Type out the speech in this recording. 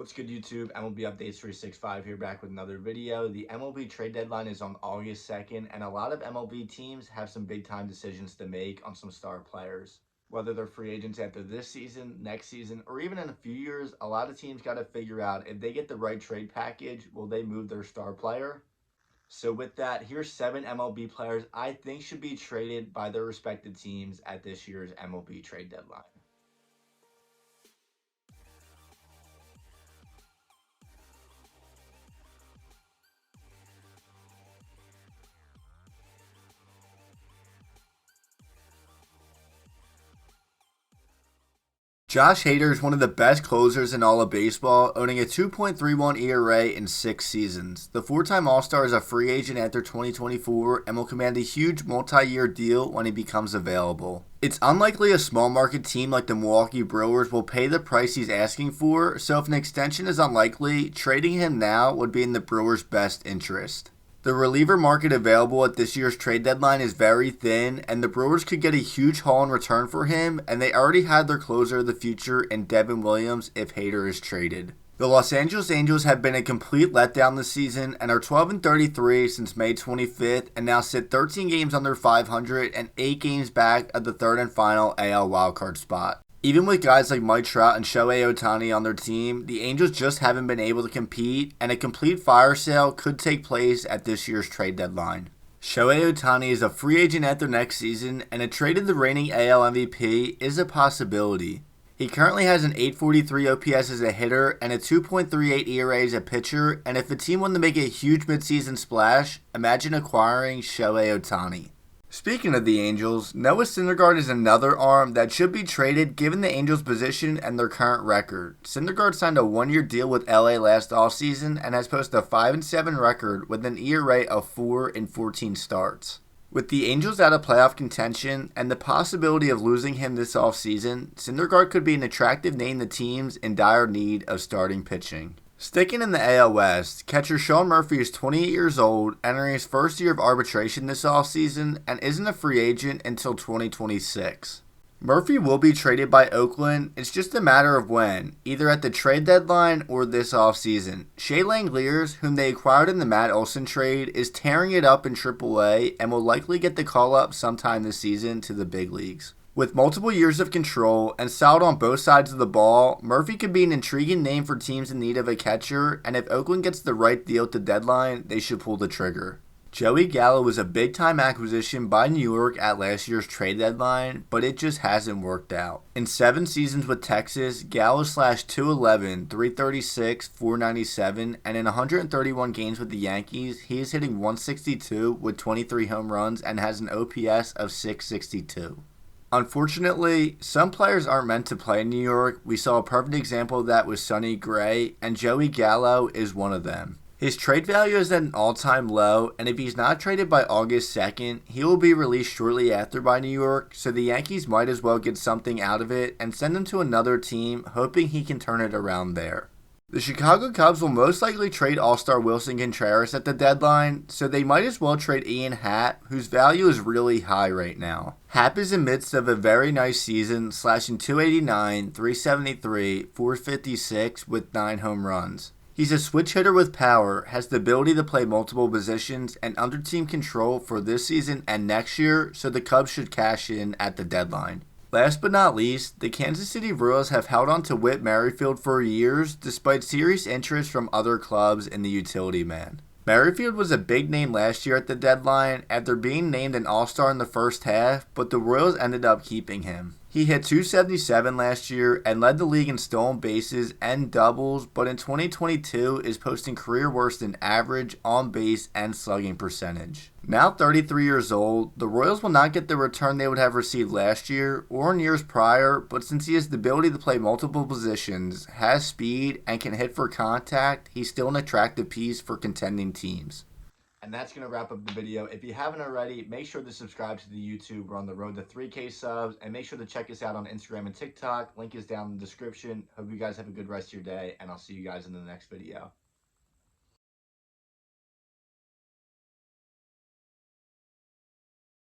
What's good, YouTube? MLB Updates 365 here, back with another video. The MLB trade deadline is on August 2nd, and a lot of MLB teams have some big time decisions to make on some star players. Whether they're free agents after this season, next season, or even in a few years, a lot of teams got to figure out if they get the right trade package, will they move their star player? So with that, here's 7 MLB players I think should be traded by their respective teams at this year's MLB trade deadline. Josh Hader is one of the best closers in all of baseball, owning a 2.31 ERA in 6 seasons. The four-time All-Star is a free agent after 2024 and will command a huge multi-year deal when he becomes available. It's unlikely a small market team like the Milwaukee Brewers will pay the price he's asking for, so if an extension is unlikely, trading him now would be in the Brewers' best interest. The reliever market available at this year's trade deadline is very thin, and the Brewers could get a huge haul in return for him, and they already had their closer of the future in Devin Williams if Hader is traded. The Los Angeles Angels have been a complete letdown this season and are 12-33 since May 25th and now sit 13 games under 500 and 8 games back of the third and final AL wildcard spot. Even with guys like Mike Trout and Shohei Ohtani on their team, the Angels just haven't been able to compete, and a complete fire sale could take place at this year's trade deadline. Shohei Ohtani is a free agent after next season, and a trade of the reigning AL MVP is a possibility. He currently has an 843 OPS as a hitter and a 2.38 ERA as a pitcher, and if the team wanted to make a huge midseason splash, imagine acquiring Shohei Ohtani. Speaking of the Angels, Noah Syndergaard is another arm that should be traded given the Angels' position and their current record. Syndergaard signed a one-year deal with LA last offseason and has posted a 5-7 record with an ERA of 4 in 14 starts. With the Angels out of playoff contention and the possibility of losing him this offseason, Syndergaard could be an attractive name to teams in dire need of starting pitching. Sticking in the AL West, catcher Sean Murphy is 28 years old, entering his first year of arbitration this offseason, and isn't a free agent until 2026. Murphy will be traded by Oakland, it's just a matter of when, either at the trade deadline or this offseason. Shea Langeliers, whom they acquired in the Matt Olson trade, is tearing it up in AAA and will likely get the call-up sometime this season to the big leagues. With multiple years of control and solid on both sides of the ball, Murphy could be an intriguing name for teams in need of a catcher, and if Oakland gets the right deal at the deadline, they should pull the trigger. Joey Gallo was a big-time acquisition by New York at last year's trade deadline, but it just hasn't worked out. In 7 seasons with Texas, Gallo slashed .211, .336, .497, and in 131 games with the Yankees, he is hitting .162 with 23 home runs and has an OPS of .662. Unfortunately, some players aren't meant to play in New York. We saw a perfect example of that with Sonny Gray, and Joey Gallo is one of them. His trade value is at an all-time low, and if he's not traded by August 2nd, he will be released shortly after by New York, so the Yankees might as well get something out of it and send him to another team, hoping he can turn it around there. The Chicago Cubs will most likely trade All-Star Wilson Contreras at the deadline, so they might as well trade Ian Happ, whose value is really high right now. Happ is in the midst of a very nice season, slashing .289, .373, .456 with 9 home runs. He's a switch hitter with power, has the ability to play multiple positions, and under team control for this season and next year, so the Cubs should cash in at the deadline. Last but not least, the Kansas City Royals have held on to Whit Merrifield for years despite serious interest from other clubs in the utility man. Merrifield was a big name last year at the deadline after being named an All-Star in the first half, but the Royals ended up keeping him. He hit .277 last year and led the league in stolen bases and doubles, but in 2022 is posting career worst in average, on base, and slugging percentage. Now 33 years old, the Royals will not get the return they would have received last year or in years prior, but since he has the ability to play multiple positions, has speed, and can hit for contact, he's still an attractive piece for contending teams. And that's going to wrap up the video. If you haven't already, make sure to subscribe to the YouTube. We're on the road to 3K subs. And make sure to check us out on Instagram and TikTok. Link is down in the description. Hope you guys have a good rest of your day. And I'll see you guys in the next video.